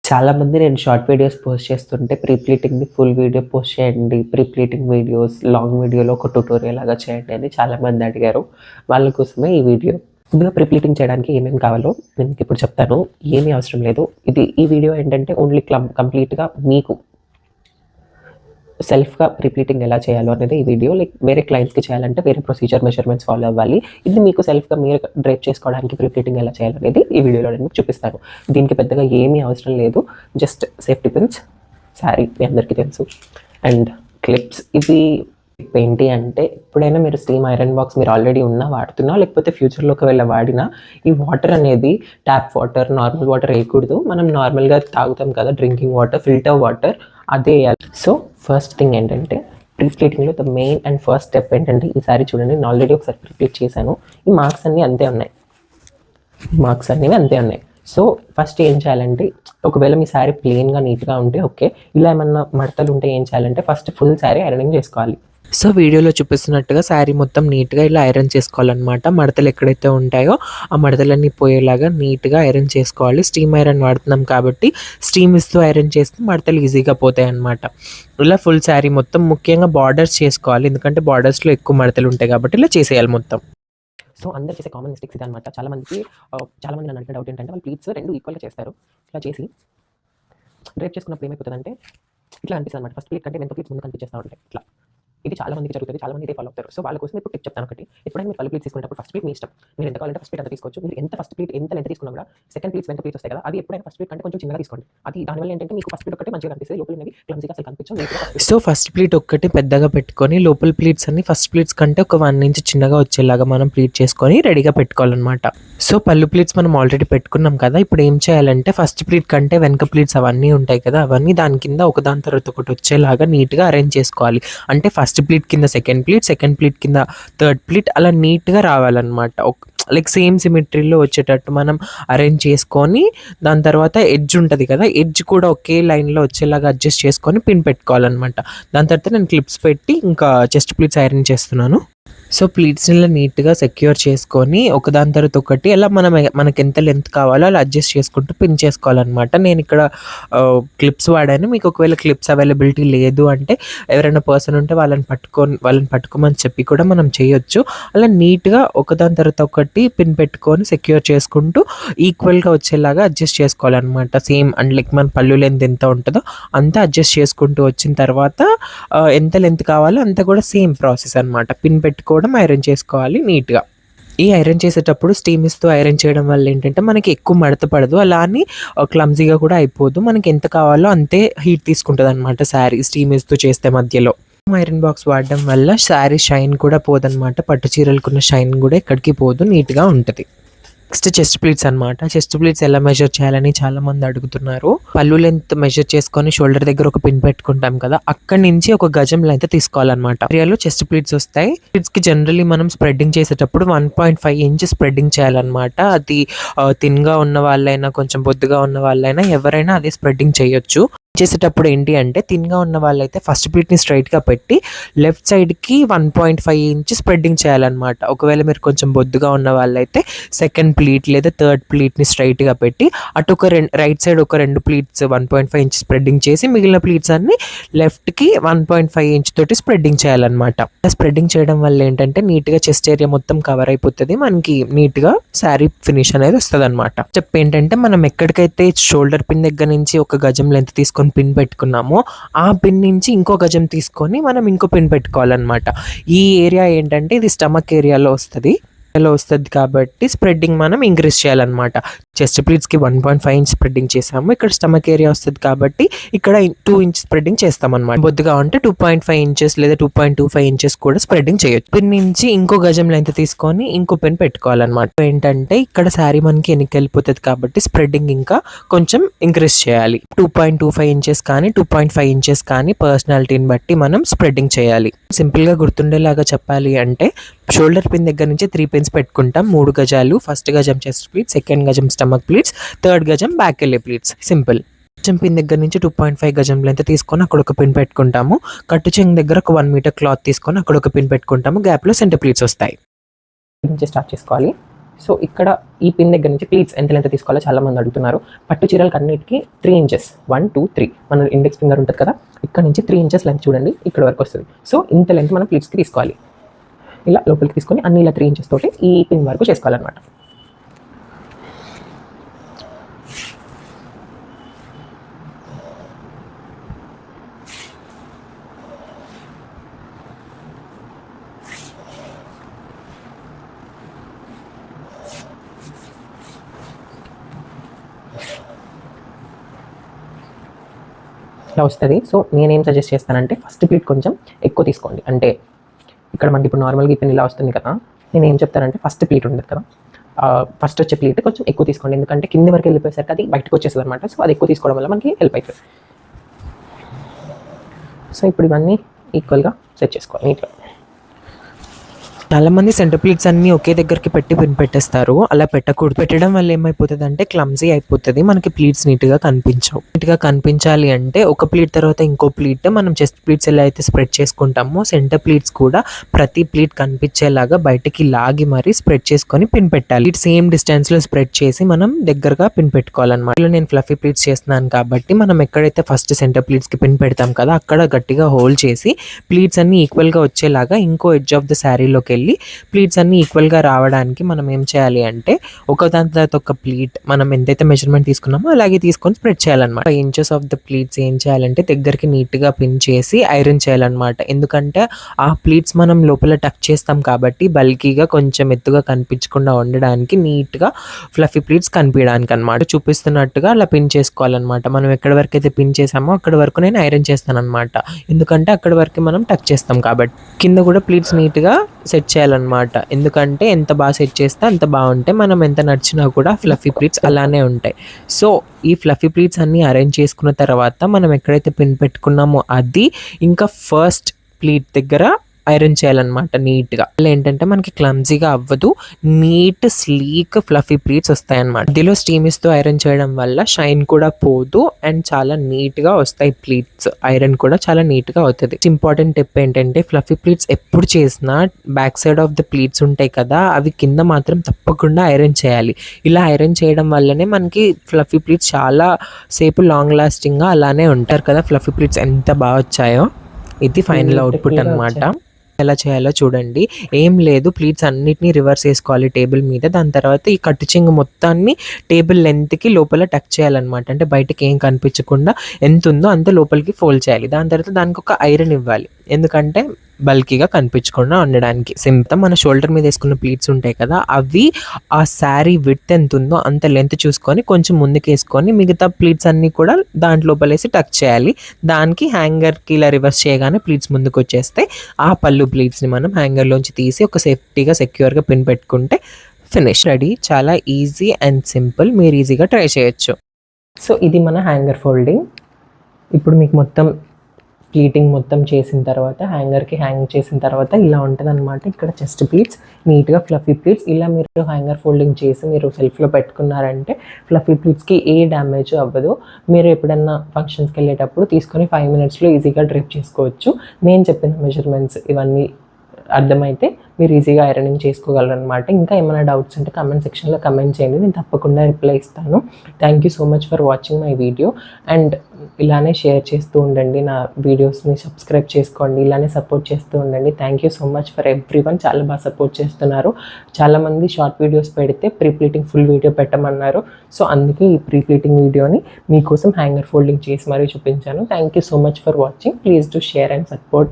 చాలామంది నేను short videos post చేస్తుంటే ప్రీ ప్లీటింగ్‌ది ఫుల్ వీడియో పోస్ట్ చేయండి. ప్రీ ప్లీటింగ్ వీడియోస్, లాంగ్ వీడియోలో ఒక ట్యుటోరియల్ లాగా చేయండి అని చాలామంది అడిగారు. వాళ్ళ కోసమే ఈ వీడియో. ముందుగా ప్రీ ప్లీటింగ్ చేయడానికి ఏమేమి కావాలో నేను మీకిప్పుడు చెప్తాను. ఏమీ అవసరం లేదు. ఈ వీడియో ఏంటంటే ఓన్లీ కంప్లీట్‌గా మీకు సెల్ఫ్‌గా ప్రీ ప్లీటింగ్ ఎలా చేయాలో అనేది ఈ వీడియో. లైక్ వేరే క్లయింట్స్‌కి చేయాలంటే వేరే ప్రొసీజర్, మెజర్మెంట్స్ ఫాలో అవ్వాలి. ఇది మీకు సెల్ఫ్‌గా మీరు డ్రైప్ చేసుకోవడానికి ప్రీ ప్లీటింగ్ ఎలా చేయాలనేది ఈ వీడియోలో నేను మీకు చూపిస్తాను. దీనికి పెద్దగా ఏమీ అవసరం లేదు. జస్ట్ సేఫ్టీ పిన్స్, శారీ మీ అందరికీ తెలుసు, అండ్ క్లిప్స్. ఇవి ఏంటి అంటే ఎప్పుడైనా మీరు స్టీమ్ ఐరన్ బాక్స్ మీరు ఆల్రెడీ వాడుతున్నా లేకపోతే ఫ్యూచర్లో ఒకవేళ వాడినా ఈ వాటర్ అనేది ట్యాప్ వాటర్, నార్మల్ వాటర్ వేయకూడదు. మనం నార్మల్గా తాగుతాం కదా డ్రింకింగ్ వాటర్, ఫిల్టర్ వాటర్, అదే వేయాలి. సో ఫస్ట్ థింగ్ ఏంటంటే ప్రీ ప్లీటింగ్లో the main and first step ఏంటంటే ఈసారి చూడండి, నేను ఆల్రెడీ ఒకసారి ప్రీ ప్లీట్ చేశాను. ఈ మార్క్స్ అన్నీ అంతే ఉన్నాయి. సో ఫస్ట్ ఏం చేయాలంటే ఒకవేళ మీ శారీ ప్లెయిన్గా నీట్గా ఉంటే ఓకే. ఇలా ఏమన్నా మడతలు ఉంటే ఏం చేయాలంటే ఫస్ట్ ఫుల్ శారీ ఐరనింగ్ చేసుకోవాలి. సో వీడియోలో చూపిస్తున్నట్టుగా శారీ మొత్తం నీట్గా ఇలా ఐరన్ చేసుకోవాలన్నమాట. మడతలు ఎక్కడైతే ఉంటాయో ఆ మడతలన్నీ పోయేలాగా నీట్గా ఐరన్ చేసుకోవాలి. స్టీమ్ ఐరన్ వాడుతున్నాం కాబట్టి స్టీమ్ ఇస్తూ ఐరన్ చేస్తే మడతలు ఈజీగా పోతాయి అన్నమాట. ఇలా ఫుల్ శారీ మొత్తం, ముఖ్యంగా బార్డర్స్ చేసుకోవాలి, ఎందుకంటే బార్డర్స్లో ఎక్కువ మడతలు ఉంటాయి కాబట్టి ఇలా చేసేయాలి మొత్తం. సో అందరు చేసే కామన్ మిస్టేక్స్ ఇది అనమాట. చాలామంది నన్ను అడిగిన డౌట్ ఏంటంటే వాళ్ళు ప్లీట్స్ రెండు ఈక్వల్గా చేస్తారు. ఇలా చేసి డ్రైప్ చేసుకున్నప్పుడు ఏమైపోతుందంటే ఇట్లా అనిపిస్తుంది అనమాట. ఫస్ట్ ప్లీట్ కంటే వెనక ప్లీట్స్ ముందు కనిపించేస్తూ ఉంటాయి. ఇట్లా ఇది చాలా మందికి జరుగుతుంది, చాలా మంది ఇదే ఫాలో అవుతారు. సో వాళ్ళ కోసం ఇప్పుడు టిప్ చెప్తాను ఒకటి. ఎప్పుడైనా మీరు ప్లీట్ తీసుకున్నప్పుడు ఫస్ట్ ప్లీట్ మీ ఇష్టం, మీరు ఎంత కావాలంటే ఫస్ట్ ప్లీట్ అంత తీసుకోవచ్చు. మీరు ఎంత ఫస్ట్ ప్లీట్ ఎంత లెంత్ తీసుకున్నా కూడా సెకండ్ ప్లీట్స్ వెనక ప్లీట్స్ వస్తాయి కదా, అది ఎప్పుడైనా ఫస్ట్ ప్లీట్ కంటే కొంచెం చిన్నగా తీసుకోండి. అది దానివల్ల ఏంటంటే మీకు ఫస్ట్ ప్లీట్ ఒకటి మంచిగా కనిపిస్తుంది, లోపల ఉన్నవి క్లమ్జీగా అసలు కనిపించవు. సో ఫస్ట్ ప్లీట్ ఒక్కటి పెద్దగా పెట్టుకొని లోపల ప్లీట్స్ అన్ని ఫస్ట్ ప్లీట్స్ కంటే ఒక 1 ఇంచ్ చిన్నగా వచ్చేలాగా మనం ప్లీట్ చేసుకొని రెడీగా పెట్టుకోవాలన్నమాట. సో పళ్ళు ప్లీట్స్ మనం ఆల్రెడీ పెట్టుకున్నాం కదా, ఇప్పుడు ఏం చేయాలంటే ఫస్ట్ ప్లీట్ కంటే వెనక ప్లీట్స్ అవన్నీ ఉంటాయి కదా, అవన్నీ దాని కింద ఒకదాని తర్వాత ఒకటి వచ్చేలాగా నీట్గా అరేంజ్ చేసుకోవాలి. అంటే ఫస్ట్ ప్లీట్ కింద సెకండ్ ప్లీట్ కింద థర్డ్ ప్లీట్, అలా నీట్గా రావాలన్నమాట. లైక్ సేమ్ సిమెట్రీలో వచ్చేటట్టు మనం అరేంజ్ చేసుకొని దాని తర్వాత ఎడ్జ్ ఉంటుంది కదా, ఎడ్జ్ కూడా ఒకే లైన్లో వచ్చేలాగా అడ్జస్ట్ చేసుకొని పిన్ పెట్టుకోవాలన్నమాట. దాని తర్వాత నేను క్లిప్స్ పెట్టి ఇంకా చెస్ట్ ప్లీట్స్ ఐరన్ చేస్తున్నాను. సో ప్లీట్స్ని నీట్గా సెక్యూర్ చేసుకొని ఒకదాని తర్వాత ఒకటి అలా మనకి ఎంత లెంత్ కావాలో అలా అడ్జస్ట్ చేసుకుంటూ పిన్ చేసుకోవాలన్నమాట. నేను ఇక్కడ క్లిప్స్ వాడాను. మీకు ఒకవేళ క్లిప్స్ అవైలబిలిటీ లేదు అంటే ఎవరైనా పర్సన్ ఉంటే వాళ్ళని పట్టుకోమని చెప్పి కూడా మనం చేయొచ్చు. అలా నీట్గా ఒకదాని తర్వాత ఒకటి పిన్ పెట్టుకొని సెక్యూర్ చేసుకుంటూ ఈక్వల్గా వచ్చేలాగా అడ్జస్ట్ చేసుకోవాలన్నమాట. సేమ్ అండ్ లైక్ మన పళ్ళు లెంత్ ఎంత ఉంటుందో అంతా అడ్జస్ట్ చేసుకుంటూ వచ్చిన తర్వాత ఎంత లెంత్ కావాలో అంతా కూడా సేమ్ ప్రాసెస్ అనమాట. పిన్ పెట్టుకోవడం, ఐరన్ చేసుకోవాలి నీట్గా. ఈ ఐరన్ చేసేటప్పుడు స్టీమ్ ఇస్తూ ఐరన్ చేయడం వల్ల ఏంటంటే మనకి ఎక్కువ మడత పడదు, అలా అని క్లమ్జీగా కూడా అయిపోదు. మనకి ఎంత కావాలో అంతే హీట్ తీసుకుంటుంది అనమాట శారీ స్టీమ్ ఇస్తూ చేస్తే మధ్యలో. ఐరన్ బాక్స్ వాడడం వల్ల శారీ షైన్ కూడా పోదనమాట. పట్టు చీరలకున్న షైన్ కూడా ఎక్కడికి పోదు, నీట్గా ఉంటుంది. నెక్స్ట్ చెస్ట్ ప్లీట్స్ అనమాట. చెస్ట్ ప్లీట్స్ ఎలా మెజర్ చేయాలని చాలా మంది అడుగుతున్నారు. పళ్ళు లెంత్ మెజర్ చేసుకొని షోల్డర్ దగ్గర ఒక పిన్ పెట్టుకుంటాం కదా, అక్కడి నుంచి ఒక గజం లెంత్ తీసుకోవాలన్నమాట. ఏరియాలో చెస్ట్ ప్లీట్స్ వస్తాయి. ప్లీట్స్ కి జనరల్లీ మనం స్ప్రెడ్డింగ్ చేసేటప్పుడు 1.5 ఇంచ్ స్ప్రెడ్డింగ్ చేయాలన్నమాట. అది థిన్ గా ఉన్న వాళ్ళైనా కొంచెం బొద్దుగా ఉన్న వాళ్ళైనా ఎవరైనా అదే స్ప్రెడ్డింగ్ చేయొచ్చు. చేసేటప్పుడు ఏంటి అంటే థిన్గా ఉన్న వాళ్ళైతే ఫస్ట్ ప్లీట్ని స్ట్రైట్గా పెట్టి లెఫ్ట్ సైడ్కి 1.5 ఇంచ్ స్ప్రెడ్డింగ్ చేయాలన్నమాట. ఒకవేళ మీరు కొంచెం బొద్దుగా ఉన్న వాళ్ళైతే సెకండ్ ప్లీట్ లేదా థర్డ్ ప్లీట్ని స్ట్రైట్గా పెట్టి అటు ఒక రైట్ సైడ్ ఒక 2 ప్లీట్స్ 1.5 ఇంచ్ స్ప్రెడ్డింగ్ చేసి మిగిలిన ప్లీట్స్ అన్ని లెఫ్ట్కి 1.5 ఇంచ్ తోటి స్ప్రెడ్డింగ్ చేయాలన్నమాట. స్ప్రెడ్డింగ్ చేయడం వల్ల ఏంటంటే నీట్గా చెస్ట్ ఏరియా మొత్తం కవర్ అయిపోతుంది, మనకి నీట్గా శారీ ఫినిష్ అనేది వస్తుంది అనమాట. స్టెప్ ఏంటంటే మనం ఎక్కడికైతే షోల్డర్ పిన్ దగ్గర నుంచి ఒక గజం లెంత్ తీసుకొని పిన్ పెట్టుకున్నామో ఆ పిన్ నుంచి ఇంకో గజం తీసుకొని మనం ఇంకో పిన్ పెట్టుకోవాలన్నమాట. ఈ ఏరియా ఏంటంటే ఇది స్టమక్ ఏరియాలో వస్తుంది కాబట్టి స్ప్రెడ్డింగ్ మనం ఇంక్రీజ్ చేయాలన్నమాట. చెస్ట్ ప్లీట్స్కి 1.5 ఇంచ్ స్ప్రెడ్డింగ్ చేసాము, ఇక్కడ స్టమక్ ఏరియా వస్తుంది కాబట్టి ఇక్కడ 2 ఇంచ్ స్ప్రెడ్డింగ్ చేస్తామన్నమాట. బొద్దుగా ఉంటే 2.5 ఇంచెస్ లేదా 2.25 ఇంచెస్ కూడా స్ప్రెడ్డింగ్ చేయొచ్చు. పిన్ నుంచి ఇంకో గజం లెంత్ తీసుకొని ఇంకో పిన్ పెట్టుకోవాలన్నమాట. ఏంటంటే ఇక్కడ శారీ మనకి వెనక్కి వెళ్ళిపోతుంది కాబట్టి స్ప్రెడ్డింగ్ ఇంకా కొంచెం ఇంక్రీజ్ చేయాలి. 2.25 ఇంచెస్ కానీ 2.5 ఇంచెస్ కానీ పర్సనాలిటీని బట్టి మనం స్ప్రెడ్డింగ్ చేయాలి. సింపుల్గా గుర్తుండేలాగా చెప్పాలి అంటే షోల్డర్ పిన్ దగ్గర నుంచి 3 పిన్స్ పెట్టుకుంటాం, 3 గజాలు. ఫస్ట్ గజం చెస్ట్ ప్లీట్స్, సెకండ్ గజం స్టమక్ ప్లీట్స్, థర్డ్ గజం బ్యాక్ వెళ్ళే ప్లీట్స్. సింపుల్. గజం పిన్ దగ్గర నుంచి 2.5 గజం లెంత్ తీసుకొని అక్కడ ఒక పిన్ పెట్టుకుంటాము. కట్టు చెంగు దగ్గర ఒక 1 మీటర్ క్లాత్ తీసుకొని అక్కడ ఒక పిన్ పెట్టుకుంటాము. గ్యాప్లో సెంటర్ ప్లీట్స్ వస్తాయి. స్టార్ట్ చేసుకోవాలి. సో ఇక్కడ ఈ పిన్ దగ్గర నుంచి ప్లీట్స్ ఎంత తీసుకోవాలో చాలామంది అడుగుతున్నారు. పట్టు చీరలకు అన్నిటికీ 3 ఇంచెస్ 1 2 3 మన ఇండెక్స్ ఫింగర్ ఉంటుంది కదా, ఇక్కడ నుంచి 3 ఇంచెస్ లెంత్ చూడండి ఇక్కడ వరకు వస్తుంది. సో ఇంత లెంత్ మనం ప్లీట్స్కి తీసుకోవాలి. ఇలా లోపలికి తీసుకొని అన్ని ఇలా 3 ఇంచెస్ తోటి ఈ పిన్ వరకు చేసుకోవాలన్నమాట. ఇలా వస్తుంది. సో నేనేం సజెస్ట్ చేస్తానంటే ఫస్ట్ ప్లీట్ కొంచెం ఎక్కువ తీసుకోండి. అంటే ఇక్కడ మనకి ఇప్పుడు నార్మల్గా ఈ పిన్ ఇలా వస్తుంది కదా, నేను ఏం చెప్తానంటే ఫస్ట్ ప్లీట్ ఉంటుంది కదా, ఫస్ట్ వచ్చే ప్లీట్ కొంచెం ఎక్కువ తీసుకోండి. ఎందుకంటే కింది వరకు వెళ్ళిపోయేసరికి అది బయటకు వచ్చేస్తుంది అనమాట. సో అది ఎక్కువ తీసుకోవడం వల్ల మనకి హెల్ప్ అవుతుంది. సో ఇప్పుడు ఇవన్నీ ఈక్వల్గా సెట్ చేసుకోవాలి నీట్గా. చాలామంది సెంటర్ ప్లీట్స్ అన్నీ ఒకే దగ్గరికి పెట్టి పిన్ పెట్టేస్తారు. అలా పెట్టకూడదు. పెట్టడం వల్ల ఏమైపోతుంది అంటే క్లమ్జీ అయిపోతుంది, మనకి ప్లీట్స్ నీట్గా కనిపించవు. నీట్గా కనిపించాలి అంటే ఒక ప్లీట్ తర్వాత ఇంకో ప్లీట్, మనం చెస్ట్ ప్లీట్స్ ఎలా అయితే స్ప్రెడ్ చేసుకుంటామో సెంటర్ ప్లీట్స్ కూడా ప్రతి ప్లీట్ కనిపించేలాగా బయటికి లాగి మరీ స్ప్రెడ్ చేసుకొని పిన్ పెట్టాలి. సేమ్ డిస్టెన్స్లో స్ప్రెడ్ చేసి మనం దగ్గరగా పిన్ పెట్టుకోవాలన్నమాట. ఇలా నేను ఫ్లఫీ ప్లీట్స్ చేస్తున్నాను కాబట్టి మనం ఎక్కడైతే ఫస్ట్ సెంటర్ ప్లీట్స్కి పిన్ పెడతాం కదా అక్కడ గట్టిగా హోల్డ్ చేసి ప్లీట్స్ అన్ని ఈక్వల్గా వచ్చేలాగా ఇంకో ఎడ్జ్ ఆఫ్ ద శారీలోకి వెళ్ళి ప్లీట్స్ అన్ని ఈక్వల్గా రావడానికి మనం ఏం చేయాలి అంటే ఒక దాని తర్వాత ఒక ప్లీట్ మనం ఎంతైతే మెజర్మెంట్ తీసుకున్నామో అలాగే తీసుకొని స్ప్రెడ్ చేయాలన్నమాట. 5 ఇంచెస్ ఆఫ్ ద ప్లీట్స్ ఏం చేయాలంటే దగ్గరికి నీట్గా పిన్ చేసి ఐరన్ చేయాలన్నమాట. ఎందుకంటే ఆ ప్లీట్స్ మనం లోపల టక్ చేస్తాం కాబట్టి బల్కీగా కొంచెం ఎత్తుగా కనిపించకుండా ఉండడానికి నీట్గా ఫ్లఫీ ప్లీట్స్ కనిపించడానికి అనమాట. చూపిస్తున్నట్టుగా అలా పిన్ చేసుకోవాలన్నమాట. మనం ఎక్కడి వరకు అయితే పిన్ చేసామో అక్కడి వరకు నేను ఐరన్ చేస్తాను అనమాట. ఎందుకంటే అక్కడి వరకు మనం టక్ చేస్తాం కాబట్టి. కింద కూడా ప్లీట్స్ నీట్గా సెట్ చేయాలన్నమాట. ఎందుకంటే ఎంత బాగా సెట్ చేస్తే అంత బాగుంటాయి. మనం ఎంత నడిచినా కూడా ఫ్లఫీ ప్లీట్స్ అలానే ఉంటాయి. సో ఈ ఫ్లఫీ ప్లీట్స్ అన్నీ అరేంజ్ చేసుకున్న తర్వాత మనం ఎక్కడైతే పిన్ పెట్టుకున్నామో అది ఇంకా ఫస్ట్ ప్లీట్ దగ్గర ఐరన్ చేయాలన్నమాట నీట్గా. అలా ఏంటంటే మనకి క్లమ్జీగా అవ్వదు, నీట్ స్లీక్ ఫ్లఫీ ప్లీట్స్ వస్తాయన్నమాట. మధ్యలో స్టీమిస్తో ఐరన్ చేయడం వల్ల షైన్ కూడా పోదు అండ్ చాలా నీట్గా వస్తాయి ప్లీట్స్. ఐరన్ కూడా చాలా నీట్గా అవుతుంది. ఇంపార్టెంట్ టిప్ ఏంటంటే ఫ్లఫీ ప్లీట్స్ ఎప్పుడు చేసినా back side of the pleats ఉంటాయి కదా అవి కింద మాత్రం తప్పకుండా ఐరన్ చేయాలి. ఇలా ఐరన్ చేయడం వల్లనే మనకి ఫ్లఫీ ప్లీట్స్ చాలా సేపు లాంగ్ లాస్టింగ్గా అలానే ఉంటారు కదా. ఫ్లఫీ ప్లీట్స్ ఎంత బాగా వచ్చాయో. ఇది ఫైనల్ అవుట్పుట్ అనమాట. ఎలా చేయాలో చూడండి. ఏం లేదు, ప్లీట్స్ అన్నిటినీ రివర్స్ వేసుకోవాలి టేబుల్ మీద. దాని తర్వాత ఈ కట్టు చెంగు మొత్తాన్ని టేబుల్ లెంత్కి లోపల టక్ చేయాలన్నమాట. అంటే బయటకి ఏం కనిపించకుండా ఎంత ఉందో అంత లోపలికి ఫోల్డ్ చేయాలి. దాని తర్వాత దానికి ఒక ఐరన్ ఇవ్వాలి, ఎందుకంటే బల్కీగా కనిపించకుండా ఉండడానికి. సింపుల్ మన షోల్డర్ మీద వేసుకున్న ప్లీట్స్ ఉంటాయి కదా అవి ఆ శారీ విడ్త్ ఎంత ఉందో అంత లెంత్ చూసుకొని కొంచెం ముందుకు వేసుకొని మిగతా ప్లీట్స్ అన్నీ కూడా దాంట్లో లోపలేసి టక్ చేయాలి. దానికి హ్యాంగర్కి ఇలా రివర్స్ చేయగానే ప్లీట్స్ ముందుకు వచ్చేస్తే ఆ పళ్ళు ప్లీట్స్ని మనం హ్యాంగర్లోంచి తీసి ఒక సేఫ్టీగా సెక్యూర్గా పిన్ పెట్టుకుంటే ఫినిష్ రెడీ. చాలా ఈజీ అండ్ సింపుల్, మీరు ఈజీగా ట్రై చేయొచ్చు. సో ఇది మన హ్యాంగర్ ఫోల్డింగ్. ఇప్పుడు మీకు మొత్తం ప్లీటింగ్ మొత్తం చేసిన తర్వాత హ్యాంగర్కి హ్యాంగ్ చేసిన తర్వాత ఇలా ఉంటుంది అనమాట. ఇక్కడ చెస్ట్ ప్లీట్స్ నీట్గా ఫ్లఫీ ప్లీట్స్ ఇలా మీరు హ్యాంగర్ ఫోల్డింగ్ చేసి మీరు సెల్ఫ్లో పెట్టుకున్నారంటే ఫ్లఫీ ప్లీట్స్కి ఏ డ్యామేజ్ అవ్వదు. మీరు ఎప్పుడన్నా ఫంక్షన్స్కి వెళ్ళేటప్పుడు తీసుకొని 5 మినిట్స్లో ఈజీగా డ్రైప్ చేసుకోవచ్చు. నేను చెప్పిన మెజర్మెంట్స్ ఇవన్నీ అర్థమైతే మీరు ఈజీగా ఐరనింగ్ చేసుకోగలరు అనమాట. ఇంకా ఏమైనా డౌట్స్ ఉంటే కమెంట్ సెక్షన్లో కమెంట్ చేయండి, నేను తప్పకుండా రిప్లై ఇస్తాను. Thank you so much for watching my video. And ఇలానే షేర్ చేస్తూ ఉండండి, నా వీడియోస్ని సబ్స్క్రైబ్ చేసుకోండి, ఇలానే సపోర్ట్ చేస్తూ ఉండండి. Thank you so much for everyone. చాలా బాగా సపోర్ట్ చేస్తున్నారు. చాలామంది షార్ట్ వీడియోస్ పెడితే ప్రీ ప్లీటింగ్ ఫుల్ వీడియో పెట్టమన్నారు. సో అందుకే ఈ ప్రీ ప్లీటింగ్ వీడియోని మీకోసం హ్యాంగర్ ఫోల్డింగ్ చేసి మరీ చూపించాను. Thank you so much for watching. Please do share and support.